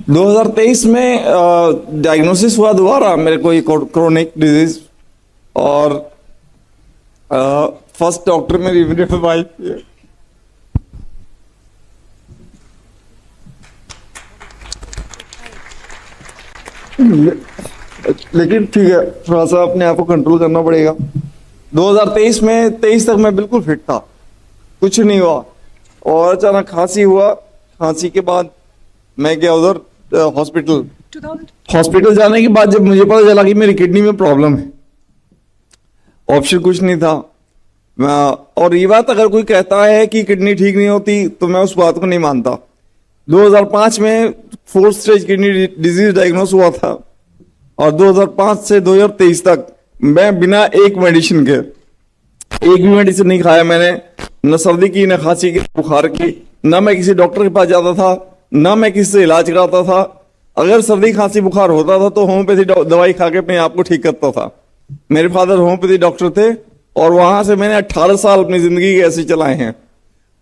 2023 में डायग्नोसिस हुआ दोबारा मेरे को ये क्रोनिक डिजीज। और फर्स्ट डॉक्टर मेरी मेरे वाइफ थी। लेकिन ठीक है, थोड़ा सा अपने आप को कंट्रोल करना पड़ेगा। 2023 में 23 तक मैं बिल्कुल फिट था, कुछ नहीं हुआ। और अचानक खांसी हुआ। खांसी के बाद मैं गया उधर हॉस्पिटल जाने के बाद जब मुझे पता चला कि मेरी किडनी में प्रॉब्लम है, ऑप्शन कुछ नहीं था। और ये बात अगर कोई कहता है कि किडनी ठीक नहीं होती तो मैं उस बात को नहीं मानता। 2005 में 4th stage kidney disease diagnose हुआ था और 2005 से 2023 तक मैं बिना एक मेडिसिन के, एक भी मेडिसिन नहीं खाया मैंने, न सर्दी की, न खांसी की, बुखार की। न मैं किसी डॉक्टर के पास जाता था, न मैं किसी से इलाज कराता था। अगर सर्दी खांसी बुखार होता था तो होम्योपैथी दवाई खा के अपने आप को ठीक करता था। मेरे फादर होम्योपैथी डॉक्टर थे और वहां से मैंने 18 साल अपनी जिंदगी के ऐसे चलाए हैं।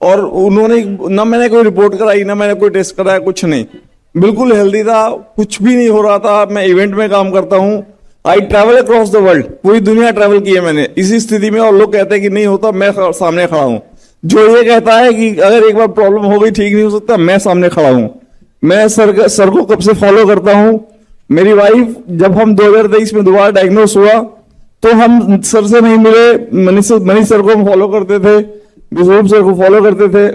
और उन्होंने न मैंने कोई रिपोर्ट कराई, न मैंने कोई टेस्ट कराया, कुछ नहीं, बिल्कुल हेल्दी था, कुछ भी नहीं हो रहा था। मैं इवेंट में काम करता हूँ, I travel across the world, पूरी दुनिया ट्रैवल की है मैंने इसी स्थिति में। और लोग कहते हैं कि नहीं होता, मैं सामने खड़ा हूं। जो ये कहता है कि अगर एक बार प्रॉब्लम हो गई ठीक नहीं हो सकता, मैं सामने खड़ा हूं। मैं सर को कब से फॉलो करता हूं। मेरी वाइफ, जब हम 2023 में दोबारा डायग्नोस हुआ तो हम सर से नहीं मिले, मनीष सर को हम फॉलो करते थे, विश्वरूप सर को फॉलो करते थे।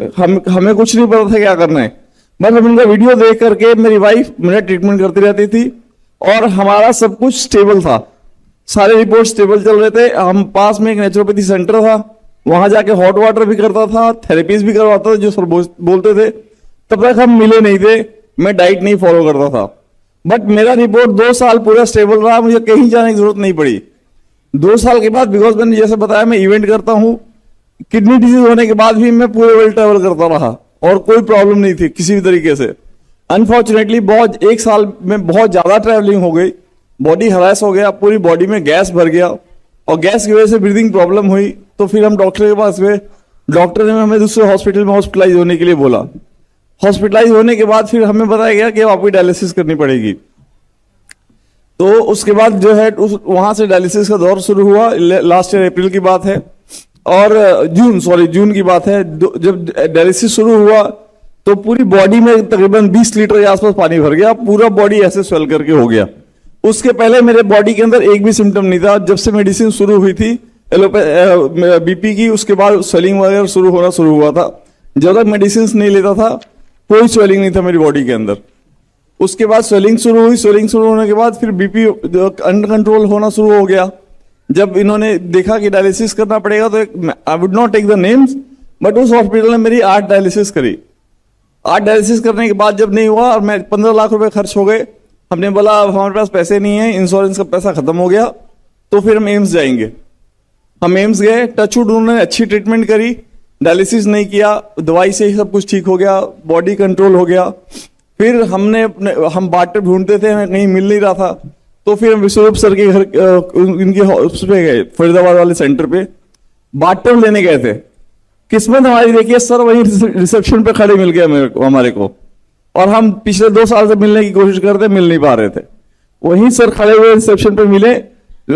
हमें कुछ नहीं पता था क्या करना है। मतलब उनका वीडियो देख करके मेरी वाइफ मेरा ट्रीटमेंट करती रहती थी और हमारा सब कुछ स्टेबल था, सारे रिपोर्ट स्टेबल चल रहे थे। हम पास में एक नेचुरोपैथी सेंटर था, वहां जाके हॉट वाटर भी करता था, थेरेपीज भी करवाता था, जो सर बोलते थे। तब तक हम मिले नहीं थे, मैं डाइट नहीं फॉलो करता था। बट मेरा रिपोर्ट 2 साल पूरा स्टेबल रहा, मुझे कहीं जाने की जरूरत नहीं पड़ी। 2 साल के बाद, बिकॉज मैंने जैसे बताया मैं इवेंट करता हूं, किडनी डिजीज होने के बाद भी मैं पूरे वर्ल्ड ट्रेवल करता रहा और कोई प्रॉब्लम नहीं थी किसी भी तरीके से। अनफॉर्चुनेटली बहुत 1 साल में बहुत ज्यादा ट्रैवलिंग हो गई, बॉडी हरास हो गया, पूरी बॉडी में गैस भर गया और गैस की वजह से ब्रीदिंग प्रॉब्लम हुई। तो फिर हम डॉक्टर के पास गए, डॉक्टर ने हमें दूसरे हॉस्पिटल में हॉस्पिटलाइज होने के लिए बोला। हॉस्पिटलाइज होने के बाद फिर हमें बताया गया कि आपको डायलिसिस करनी पड़ेगी। तो उसके बाद जो है वहां से डायलिसिस का दौर शुरू हुआ। लास्ट ईयर अप्रैल की बात है और जून की बात है। जब डायलिसिस शुरू हुआ तो पूरी बॉडी में तकरीबन 20 लीटर के आसपास पानी भर गया, पूरा बॉडी ऐसे स्वेल करके हो गया। उसके पहले मेरे बॉडी के अंदर एक भी सिम्टम नहीं था। जब से मेडिसिन शुरू हुई थी बीपी की, उसके बाद स्वेलिंग वगैरह शुरू हुआ था। जब तक मेडिसिन नहीं लेता था कोई स्वेलिंग नहीं था मेरी बॉडी के अंदर। उसके बाद स्वेलिंग शुरू हुई, स्वेलिंग शुरू होने के बाद फिर बीपी अंडर कंट्रोल होना शुरू हो गया। जब इन्होंने देखा कि डायलिसिस करना पड़ेगा तो I would not take the names, but उस हॉस्पिटल ने मेरी 8 डायलिसिस करी। 8 डायलिसिस करने के बाद जब नहीं हुआ और मैं 15 लाख रुपए खर्च हो गए, हमने बोला अब हमारे पास पैसे नहीं है, इंश्योरेंस का पैसा खत्म हो गया, तो फिर हम एम्स जाएंगे। हम एम्स गए, टचवुड उन्होंने अच्छी ट्रीटमेंट करी, डायलिसिस नहीं किया, दवाई से ही सब कुछ ठीक हो गया, बॉडी कंट्रोल हो गया। फिर हम बाटर ढूंढते थे, हमें कहीं मिल नहीं रहा था, तो फिर हम विश्वरूप सर के घर इनके उस पे गए, फरीदाबाद वाले सेंटर पे बाटर लेने गए थे। किस्मत हमारी देखिए, सर वहीं रिसेप्शन पे खड़े मिल गए हमारे को। और हम पिछले 2 साल से मिलने की कोशिश करते, मिल नहीं पा रहे थे। वहीं सर खड़े हुए रिसेप्शन पे मिले,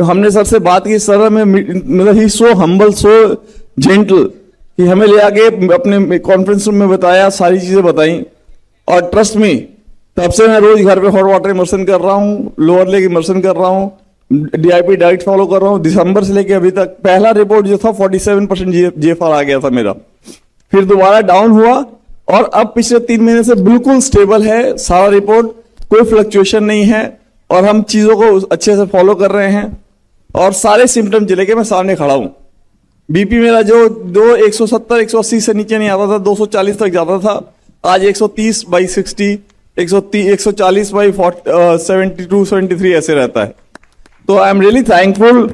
हमने सर से बात की। सर हमें मतलब ही सो हम्बल, सो जेंटल कि हमें ले आके अपने कॉन्फ्रेंस रूम में बताया, सारी चीजें बताई। और ट्रस्ट मी, तब से मैं रोज घर पे हॉट वाटर इमर्शन कर रहा हूँ, लोअर लेग इमर्शन कर रहा हूँ, डीआईपी डाइट फॉलो कर रहा हूँ। दिसंबर से लेके अभी तक पहला रिपोर्ट जो था 47% जीएफआर आ गया था मेरा, फिर दोबारा डाउन हुआ और अब पिछले 3 महीने से बिल्कुल स्टेबल है सारा रिपोर्ट, कोई फ्लक्चुएशन नहीं है और हम चीजों को अच्छे से फॉलो कर रहे हैं और सारे सिम्टम जिले के मैं सामने खड़ा हूं। बीपी मेरा जो 170 180 से नीचे नहीं आता था, 240 तक जाता था, आज 130/60, 140/72 73 ऐसे रहता है। तो I am really thankful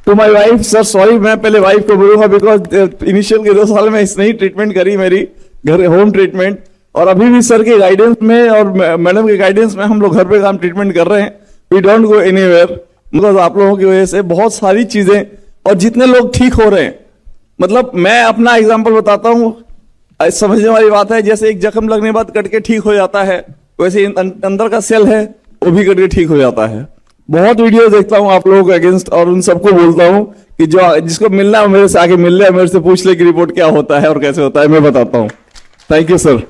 to my wife. Sir sorry, मैं पहले वाइफ को बोलूंगा बिकॉज इनिशियल के 2 साल में इसने ही ट्रीटमेंट करी मेरी, घर होम ट्रीटमेंट। और अभी भी सर के गाइडेंस में और मैडम के गाइडेंस में हम लोग घर पे काम ट्रीटमेंट कर रहे हैं। वी डोंट गो एनीवेयर, मतलब आप लोगों की वजह से बहुत सारी चीजें, और जितने लोग ठीक हो रहे हैं, मतलब मैं अपना एग्जांपल बताता हूं, समझने वाली बात है। जैसे एक जख्म लगने के बाद कट के ठीक हो जाता है, वैसे अंदर का सेल है वो भी करके ठीक हो जाता है। बहुत वीडियो देखता हूँ आप लोगों के अगेंस्ट, और उन सबको बोलता हूँ कि जो जिसको मिलना है मेरे से आके मिल ले, मेरे से पूछ ले कि रिपोर्ट क्या होता है और कैसे होता है, मैं बताता हूँ। Thank you sir.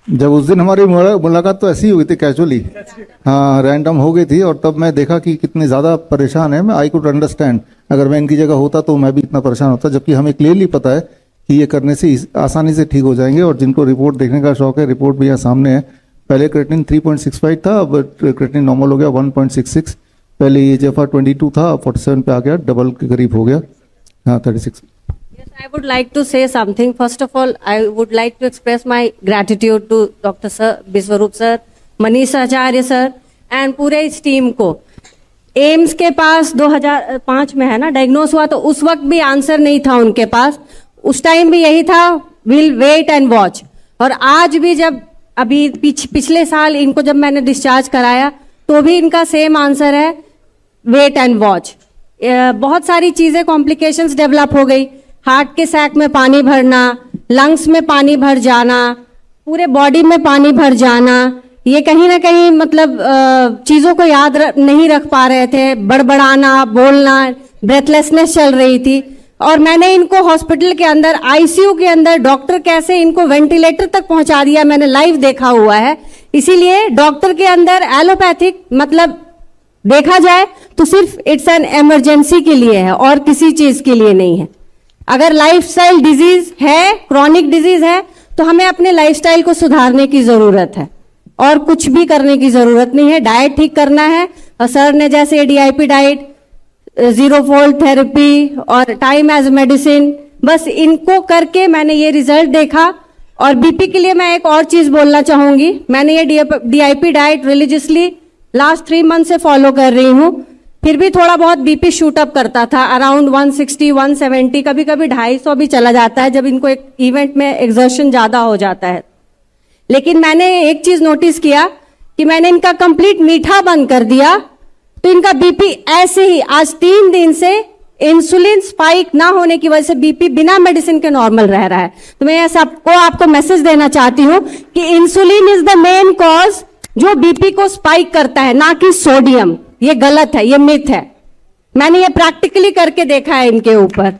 जब उस दिन हमारी मुलाकात तो ऐसी ही हुई थी कैजुअली, हाँ रैंडम हो गई थी, और तब मैं देखा कि कितने ज़्यादा परेशान है। मैं आई कुड अंडरस्टैंड, अगर मैं इनकी जगह होता तो मैं भी इतना परेशान होता, जबकि हमें क्लियरली पता है कि ये करने से आसानी से ठीक हो जाएंगे। और जिनको रिपोर्ट देखने का शौक है, रिपोर्ट भी यहाँ सामने है। पहले क्रेटिनिन 3.65 था, अब क्रेटिनिन नॉर्मल हो गया 1.66। पहले ये EGFR 22 था, 47 पे आ गया, डबल के करीब हो गया, हाँ 36। Yes, I would like to say something. First of all, I would like to express my gratitude to Dr. Sir, Biswarup Sir, Manish Acharya Sir, and पूरे इस टीम को। एम्स के पास 2005 में है ना डायग्नोस हुआ, तो उस वक्त भी आंसर नहीं था उनके पास, उस टाइम भी यही था, विल वेट एंड वॉच। और आज भी जब अभी पिछले साल इनको जब मैंने डिस्चार्ज कराया तो भी इनका सेम आंसर है, वेट एंड वॉच। बहुत सारी चीजें कॉम्प्लिकेशंस डेवलप हो गई, हार्ट के सैक में पानी भरना, लंग्स में पानी भर जाना, पूरे बॉडी में पानी भर जाना, ये कहीं ना कहीं मतलब चीजों को याद नहीं रख पा रहे थे, बड़बड़ाना, बोलना, ब्रेथलेसनेस चल रही थी। और मैंने इनको हॉस्पिटल के अंदर आईसीयू के अंदर डॉक्टर कैसे इनको वेंटिलेटर तक पहुंचा दिया, मैंने लाइव देखा हुआ है। इसीलिए डॉक्टर के अंदर एलोपैथिक मतलब देखा जाए तो सिर्फ इट्स एन इमरजेंसी के लिए है और किसी चीज के लिए नहीं है। अगर लाइफस्टाइल डिजीज है, क्रॉनिक डिजीज है, तो हमें अपने लाइफस्टाइल को सुधारने की जरूरत है और कुछ भी करने की जरूरत नहीं है। डाइट ठीक करना है, और सर ने जैसे DIP diet, zero fold therapy और टाइम एज मेडिसिन, बस इनको करके मैंने ये रिजल्ट देखा। और बीपी के लिए मैं एक और चीज बोलना चाहूंगी, मैंने ये DIP diet religiously last 3 month से फॉलो कर रही हूँ, फिर भी थोड़ा बहुत बीपी शूट अप करता था, अराउंड 160, 170, कभी कभी 250 भी चला जाता है जब इनको एक इवेंट में एक्सर्शन ज्यादा हो जाता है। लेकिन मैंने एक चीज नोटिस किया कि मैंने इनका कंप्लीट मीठा बंद कर दिया, तो इनका बीपी ऐसे ही आज 3 दिन से इंसुलिन स्पाइक ना होने की वजह से बीपी बिना मेडिसिन के नॉर्मल रह रहा है। तो मैं आपको मैसेज देना चाहती हूँ कि insulin is the main cause जो बीपी को स्पाइक करता है, ना कि सोडियम। ये गलत है, ये मिथ है, मैंने ये प्रैक्टिकली करके देखा है इनके ऊपर।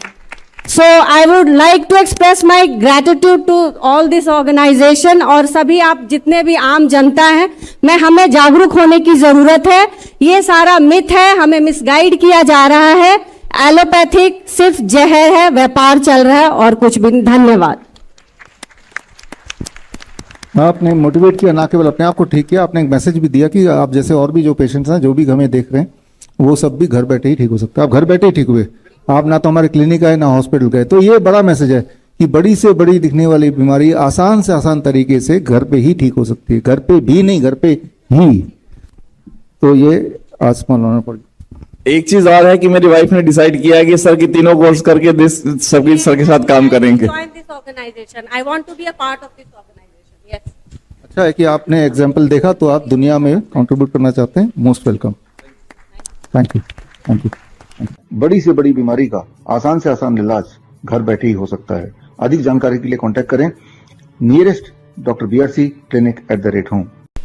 So I would like to express my gratitude to all this organisation, और सभी आप जितने भी आम जनता हैं, हमें जागरूक होने की जरूरत है। ये सारा मिथ है, हमें मिसगाइड किया जा रहा है। एलोपैथिक सिर्फ जहर है, व्यापार चल रहा है और कुछ भी नहीं। धन्यवाद। आपने मोटिवेट किया, ना केवल अपने आप को ठीक किया, आपने एक मैसेज भी दिया कि आप जैसे और भी जो पेशेंट्स हैं, जो भी हमें देख रहे हैं, वो सब भी घर बैठे ही ठीक हो सकते हैं। आप घर बैठे ही ठीक हुए, आप ना तो हमारे क्लिनिक आए ना हॉस्पिटल गए। तो ये बड़ा मैसेज है कि बड़ी से बड़ी दिखने वाली बीमारी आसान से आसान तरीके से घर पे ही ठीक हो सकती है, घर पे भी नहीं, घर पे ही। तो ये आसमान होना पड़ेगा। एक चीज और है कि मेरी वाइफ ने डिसाइड किया है कि सर की तीनों कोर्स करके सभी सर के साथ काम करेंगे। अच्छा है कि आपने एग्जाम्पल देखा, तो आप दुनिया में कंट्रीब्यूट करना चाहते हैं, most welcome. Thank you, thank you. बड़ी से बड़ी बीमारी का आसान से आसान इलाज घर बैठे ही हो सकता है। अधिक जानकारी के लिए कांटेक्ट करें nearest doctor BRC clinic @ home.